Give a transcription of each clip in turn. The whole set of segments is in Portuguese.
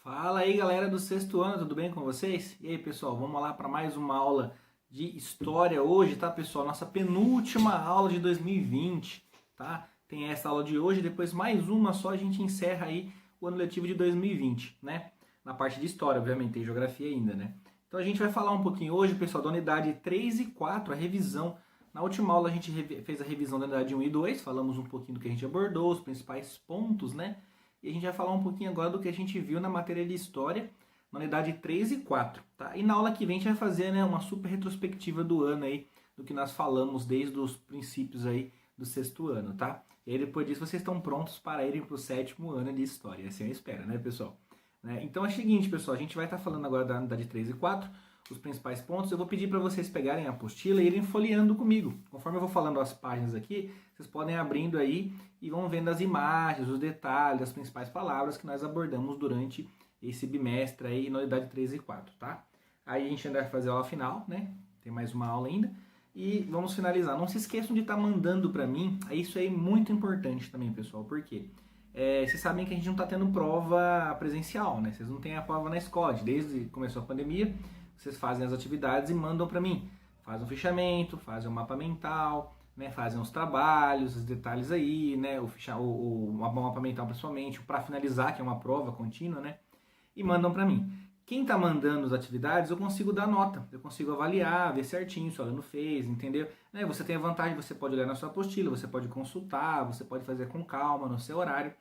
Fala aí, galera do sexto ano, tudo bem com vocês? E aí, pessoal, vamos lá para mais uma aula de história hoje, tá, pessoal? Nossa penúltima aula de 2020, tá? Tem essa aula de hoje, depois mais uma só, a gente encerra aí o ano letivo de 2020, né? Na parte de história, obviamente, tem geografia ainda, né? Então a gente vai falar um pouquinho hoje, pessoal, da unidade 3 e 4, a revisão. Na última aula a gente fez a revisão da unidade 1 e 2, falamos um pouquinho do que a gente abordou, os principais pontos, né? E a gente vai falar um pouquinho agora do que a gente viu na matéria de História, na unidade 3 e 4. Tá? E na aula que vem a gente vai fazer, né, uma super retrospectiva do ano aí, do que nós falamos desde os princípios aí do sexto ano, tá? E aí depois disso vocês estão prontos para irem para o sétimo ano de História, assim eu espero, né, pessoal? Então é o seguinte, pessoal, a gente vai estar falando agora da unidade 3 e 4, os principais pontos. Eu vou pedir para vocês pegarem a apostila e irem folheando comigo. Conforme eu vou falando as páginas aqui, vocês podem abrindo aí e vão vendo as imagens, os detalhes, as principais palavras que nós abordamos durante esse bimestre aí na unidade 3 e 4, tá? Aí a gente ainda vai fazer a aula final, né? Tem mais uma aula ainda. E vamos finalizar. Não se esqueçam de estar mandando para mim. Isso aí é muito importante também, pessoal. Por quê? Vocês sabem que a gente não está tendo prova presencial, né? Vocês não têm a prova na escola. Desde que começou a pandemia, vocês fazem as atividades e mandam para mim. Fazem um fichamento, fazem um mapa mental, né? Fazem os trabalhos, os detalhes aí, né? O mapa mental principalmente, para finalizar, que é uma prova contínua, né? E mandam para mim. Quem está mandando as atividades, eu consigo dar nota, eu consigo avaliar, ver certinho se o aluno fez, entendeu? Você tem a vantagem, você pode olhar na sua apostila, você pode consultar, você pode fazer com calma, no seu horário,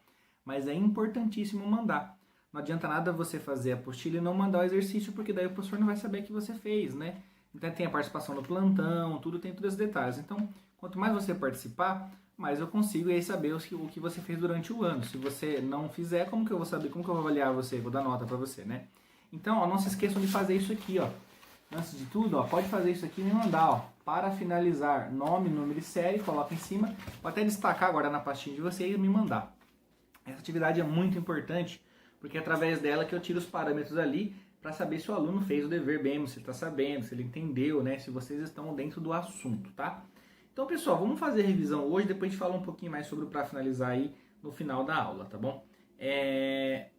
mas é importantíssimo mandar. Não adianta nada você fazer a apostila e não mandar o exercício, porque daí o professor não vai saber que você fez, né? Então tem a participação no plantão, tudo tem todos os detalhes. Então, quanto mais você participar, mais eu consigo aí saber o que você fez durante o ano. Se você não fizer, como que eu vou saber? Como que eu vou avaliar você? Vou dar nota para você, né? Então, ó, não se esqueçam de fazer isso aqui, ó. Antes de tudo, ó, pode fazer isso aqui e me mandar, ó. Para finalizar, nome, número e série, coloca em cima. Pode até destacar agora na pastinha de vocês e me mandar. Essa atividade é muito importante, porque é através dela que eu tiro os parâmetros ali para saber se o aluno fez o dever bem, se ele está sabendo, se ele entendeu, né? Se vocês estão dentro do assunto, tá? Então, pessoal, vamos fazer a revisão hoje, depois a gente fala um pouquinho mais sobre o para finalizar aí no final da aula, tá bom?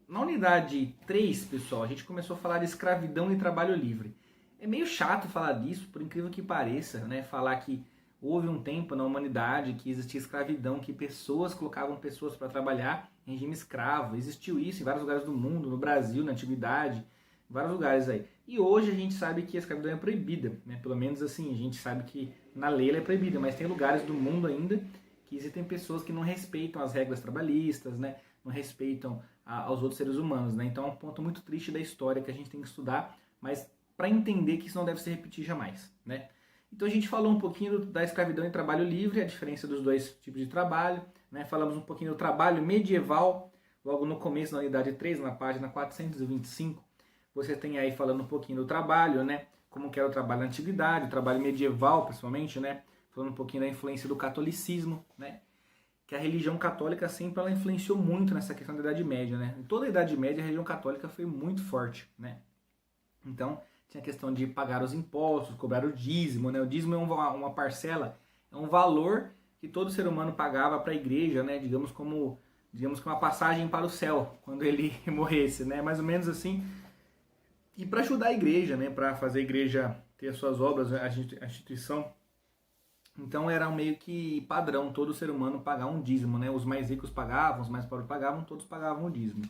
Na unidade 3, pessoal, a gente começou a falar de escravidão e trabalho livre. É meio chato falar disso, por incrível que pareça, né? Falar que houve um tempo na humanidade que existia escravidão, que pessoas colocavam pessoas para trabalhar em regime escravo. Existiu isso em vários lugares do mundo, no Brasil, na antiguidade, em vários lugares aí. E hoje a gente sabe que a escravidão é proibida, né? Pelo menos assim, a gente sabe que na lei ela é proibida, mas tem lugares do mundo ainda que existem pessoas que não respeitam as regras trabalhistas, né? Não respeitam aos outros seres humanos, né? Então é um ponto muito triste da história que a gente tem que estudar, mas para entender que isso não deve se repetir jamais, né? Então a gente falou um pouquinho da escravidão e trabalho livre, a diferença dos dois tipos de trabalho, né? Falamos um pouquinho do trabalho medieval, logo no começo da unidade 3, na página 425, você tem aí falando um pouquinho do trabalho, né? Como que era o trabalho na antiguidade, o trabalho medieval principalmente, né? Falando um pouquinho da influência do catolicismo, né? Que a religião católica sempre ela influenciou muito nessa questão da Idade Média, né? Em toda a Idade Média a religião católica foi muito forte, né? Então tinha a questão de pagar os impostos, cobrar o dízimo, né? O dízimo é uma parcela, é um valor que todo ser humano pagava para a igreja, né? Digamos que uma passagem para o céu quando ele morresse, né? Mais ou menos assim. E para ajudar a igreja, né? Para fazer a igreja ter as suas obras, a instituição. Então era meio que padrão todo ser humano pagar um dízimo, né? Os mais ricos pagavam, os mais pobres pagavam, todos pagavam o dízimo,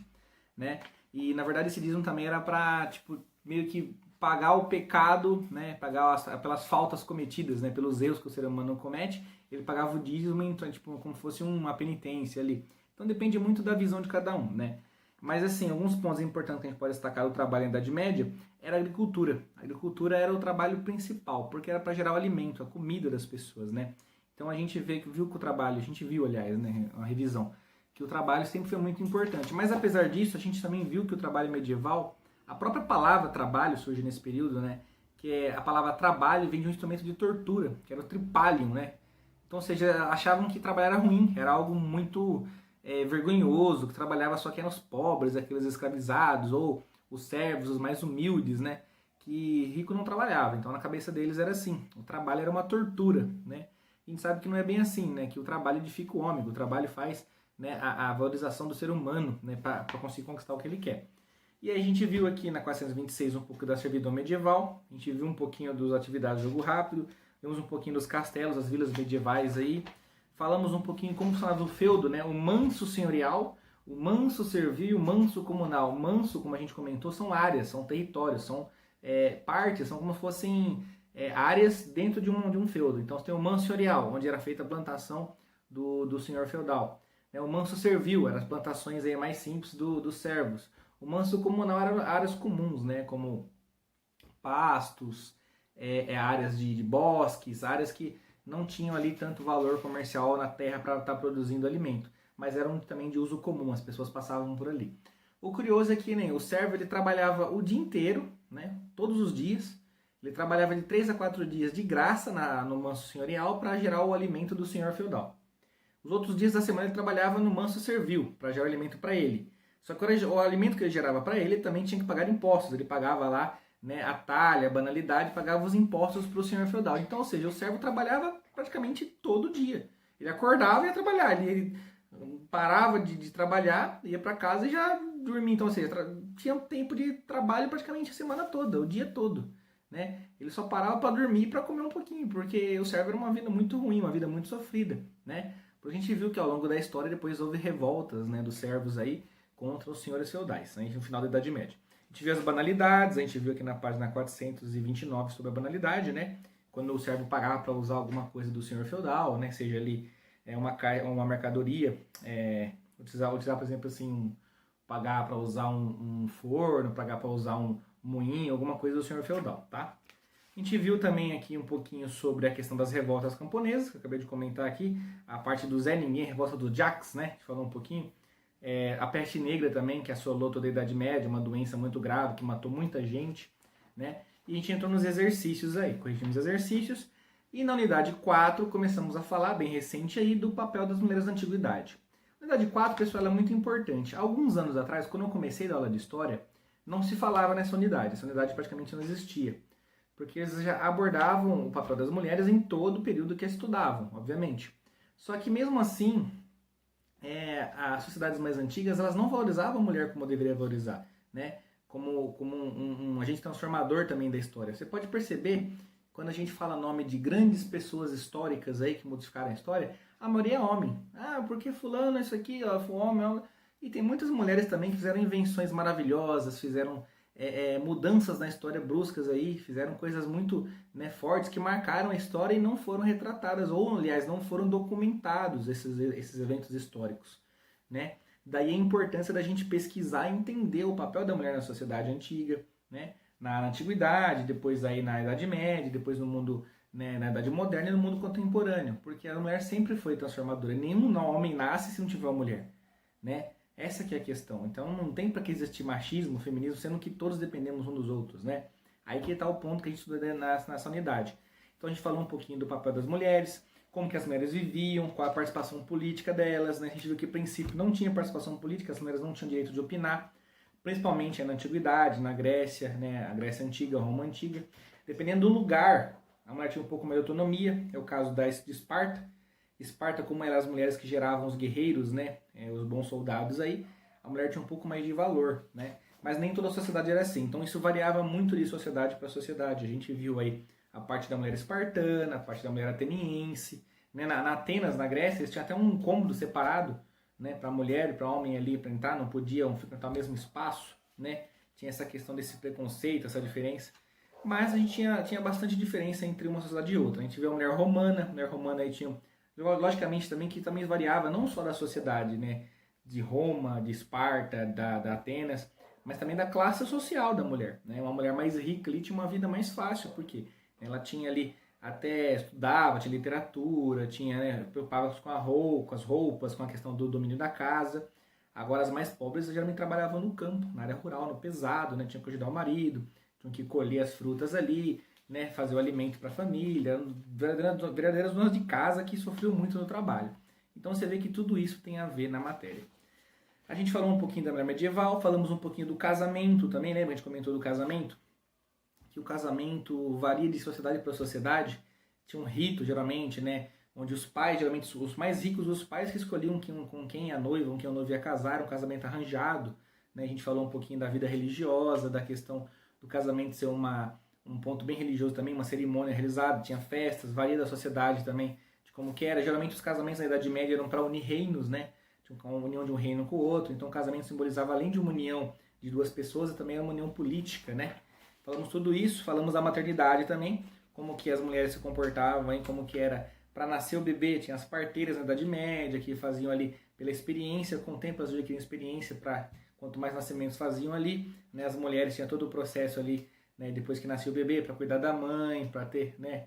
né? E na verdade esse dízimo também era para, tipo, meio que pagar o pecado, né? Pagar pelas faltas cometidas, né? Pelos erros que o ser humano comete, ele pagava o dízimo, então, tipo, como se fosse uma penitência ali. Então depende muito da visão de cada um, né? Mas assim, alguns pontos importantes que a gente pode destacar do trabalho na Idade Média era a agricultura. A agricultura era o trabalho principal, porque era para gerar o alimento, a comida das pessoas, né? Então a gente viu que o trabalho, a gente viu, aliás, né, uma revisão, que o trabalho sempre foi muito importante. Mas apesar disso, a gente também viu que o trabalho medieval, a própria palavra trabalho surge nesse período, né? Que a palavra trabalho vem de um instrumento de tortura, que era o tripalium, né? Então, ou seja, achavam que trabalhar era ruim, era algo muito vergonhoso, que trabalhava só que eram os pobres, aqueles escravizados, ou os servos, os mais humildes, né? Que rico não trabalhava. Então na cabeça deles era assim, o trabalho era uma tortura, né? E a gente sabe que não é bem assim, né? Que o trabalho edifica o homem, que o trabalho faz, né, a valorização do ser humano, né? Para conseguir conquistar o que ele quer. E aí a gente viu aqui na 426 um pouco da servidão medieval, a gente viu um pouquinho das atividades de jogo rápido, vimos um pouquinho dos castelos, as vilas medievais aí, falamos um pouquinho como funcionava o feudo, né? O manso senhorial, o manso servil e o manso comunal. O manso, como a gente comentou, são áreas, são territórios, são partes, são como se fossem áreas dentro de um feudo. Então você tem o manso senhorial, onde era feita a plantação do senhor feudal. O manso servil, eram as plantações aí mais simples dos servos. O manso comunal eram áreas comuns, né, como pastos, áreas de bosques, áreas que não tinham ali tanto valor comercial na terra para estar produzindo alimento, mas eram também de uso comum, as pessoas passavam por ali. O curioso é que o servo ele trabalhava o dia inteiro, né, todos os dias, ele trabalhava de 3 a 4 dias de graça no manso senhorial para gerar o alimento do senhor feudal. Os outros dias da semana ele trabalhava no manso servil, para gerar o alimento para ele. Só que o alimento que ele gerava para ele também tinha que pagar impostos. Ele pagava lá, né, a talha, a banalidade, pagava os impostos para o senhor feudal. Então, ou seja, o servo trabalhava praticamente todo dia. Ele acordava e ia trabalhar. Ele parava de trabalhar, ia para casa e já dormia. Então, ou seja, tinha tempo de trabalho praticamente a semana toda, o dia todo. Né? Ele só parava para dormir e para comer um pouquinho, porque o servo era uma vida muito ruim, uma vida muito sofrida. Né? Porque a gente viu que ao longo da história depois houve revoltas, né, dos servos aí, contra os senhores feudais, né, no final da Idade Média. A gente viu as banalidades, a gente viu aqui na página 429 sobre a banalidade, né, quando o servo pagava para usar alguma coisa do senhor feudal, né, seja ali uma mercadoria, utilizar, por exemplo, assim, pagar para usar um forno, pagar para usar um moinho, alguma coisa do senhor feudal, tá? A gente viu também aqui um pouquinho sobre a questão das revoltas camponesas, que eu acabei de comentar aqui, a parte do Zé Ninguém, a revolta do Jacques, né, a gente falou um pouquinho. A peste negra também, que assolou toda a Idade Média, uma doença muito grave, que matou muita gente, né? E a gente entrou nos exercícios aí, corrigimos os exercícios, e na unidade 4 começamos a falar, bem recente aí, do papel das mulheres da antiguidade. A unidade 4, pessoal, ela é muito importante. Alguns anos atrás, quando eu comecei a aula de História, não se falava nessa unidade, essa unidade praticamente não existia, porque eles já abordavam o papel das mulheres em todo o período que estudavam, obviamente. Só que mesmo assim, as sociedades mais antigas, elas não valorizavam a mulher como deveria valorizar, né? Como um agente transformador também da história. Você pode perceber, quando a gente fala nome de grandes pessoas históricas aí que modificaram a história, a maioria é homem. Ah, porque fulano, isso aqui, ó, foi homem. E tem muitas mulheres também que fizeram invenções maravilhosas, fizeram mudanças na história bruscas aí, fizeram coisas muito, né, fortes que marcaram a história e não foram retratadas, ou aliás, não foram documentados esses eventos históricos, né? Daí a importância da gente pesquisar e entender o papel da mulher na sociedade antiga, né? Na antiguidade, depois aí na Idade Média, depois no mundo, né, na Idade Moderna e no mundo contemporâneo, porque a mulher sempre foi transformadora. Nenhum homem nasce se não tiver uma mulher, né? Essa que é a questão. Então não tem para que existir machismo, feminismo, sendo que todos dependemos uns dos outros, né? Aí que está o ponto que a gente estuda nessa unidade. Então a gente falou um pouquinho do papel das mulheres, como que as mulheres viviam, qual a participação política delas, né? A gente viu que, a princípio, não tinha participação política, as mulheres não tinham direito de opinar, principalmente na Antiguidade, na Grécia, né? A Grécia Antiga, a Roma Antiga. Dependendo do lugar, a mulher tinha um pouco mais de autonomia, é o caso de Esparta. Esparta, como eram as mulheres que geravam os guerreiros, né, os bons soldados aí, a mulher tinha um pouco mais de valor, né, mas nem toda a sociedade era assim, então isso variava muito de sociedade para sociedade. A gente viu aí a parte da mulher espartana, a parte da mulher ateniense, né, na Atenas, na Grécia, eles tinham até um cômodo separado, né, para mulher e para homem ali, para entrar, não podiam frequentar o mesmo espaço, né, tinha essa questão desse preconceito, essa diferença, mas a gente tinha bastante diferença entre uma sociedade e outra. A gente viu a mulher romana aí tinha, logicamente também, que também variava não só da sociedade, né, de Roma, de Esparta, da Atenas, mas também da classe social da mulher, né? Uma mulher mais rica ali tinha uma vida mais fácil, porque ela tinha ali, até estudava, tinha literatura, tinha, né, preocupava com as roupas, com a questão do domínio da casa. Agora as mais pobres geralmente trabalhavam no campo, na área rural, no pesado, né? Tinham que ajudar o marido, tinham que colher as frutas ali, né, fazer o alimento para a família, verdadeiras donas de casa que sofriam muito no trabalho. Então você vê que tudo isso tem a ver na matéria. A gente falou um pouquinho da mulher medieval, falamos um pouquinho do casamento também, lembra? A gente comentou do casamento, que o casamento varia de sociedade para sociedade, tinha um rito geralmente, né, onde os pais, geralmente os mais ricos, os pais que escolhiam com quem a noiva, com quem a noiva ia casar, um casamento arranjado, né? A gente falou um pouquinho da vida religiosa, da questão do casamento ser um ponto bem religioso também, uma cerimônia realizada, tinha festas, varia da sociedade também, de como que era. Geralmente os casamentos na Idade Média eram para unir reinos, né? Tinha uma união de um reino com o outro, então o casamento simbolizava, além de uma união de duas pessoas, também era uma união política, né? Falamos tudo isso, falamos da maternidade também, como que as mulheres se comportavam, hein? Como que era para nascer o bebê, tinha as parteiras na Idade Média, que faziam ali pela experiência, com o tempo elas adquiriam experiência para quanto mais nascimentos faziam ali, né? As mulheres tinham todo o processo ali, né? Depois que nascia o bebê, para cuidar da mãe, para ter, né?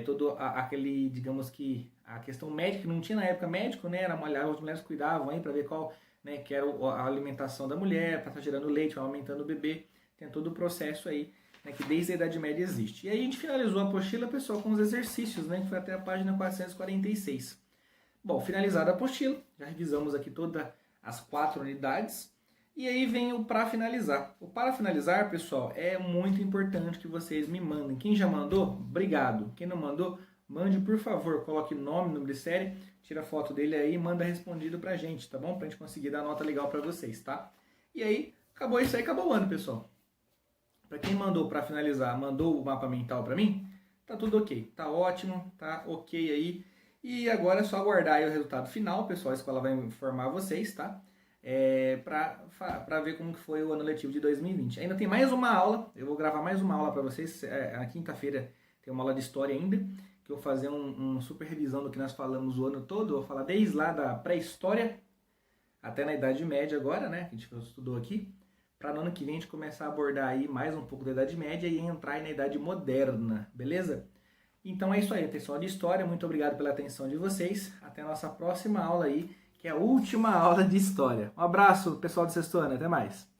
Todo aquele, digamos que a questão médica, não tinha na época médico, né? As mulheres cuidavam aí para ver qual, né? Que era a alimentação da mulher, para estar gerando leite, aumentando o bebê, tem todo o processo aí, né? Que desde a Idade Média existe. E aí a gente finalizou a apostila, pessoal, com os exercícios, né? Que foi até a página 446. Bom, finalizada a apostila, já revisamos aqui todas as 4 unidades. E aí vem o para finalizar. O para finalizar, pessoal, é muito importante que vocês me mandem. Quem já mandou, obrigado. Quem não mandou, mande por favor. Coloque nome, número de série, tira a foto dele aí e manda respondido pra gente, tá bom? Pra gente conseguir dar nota legal pra vocês, tá? E aí, acabou isso aí, acabou o ano, pessoal. Pra quem mandou para finalizar, mandou o mapa mental pra mim, tá tudo ok. Tá ótimo, tá ok aí. E agora é só aguardar aí o resultado final, pessoal. A escola vai informar vocês, tá? Para ver como que foi o ano letivo de 2020. Ainda tem mais uma aula, eu vou gravar mais uma aula para vocês, na quinta-feira tem uma aula de história ainda, que eu vou fazer um super revisão do que nós falamos o ano todo, eu vou falar desde lá da pré-história até na Idade Média agora, né, que a gente estudou aqui, para no ano que vem a gente começar a abordar aí mais um pouco da Idade Média e entrar aí na Idade Moderna, beleza? Então é isso aí, pessoal de história, muito obrigado pela atenção de vocês, até a nossa próxima aula aí, que é a última aula de história. Um abraço, pessoal de sexto ano, até mais.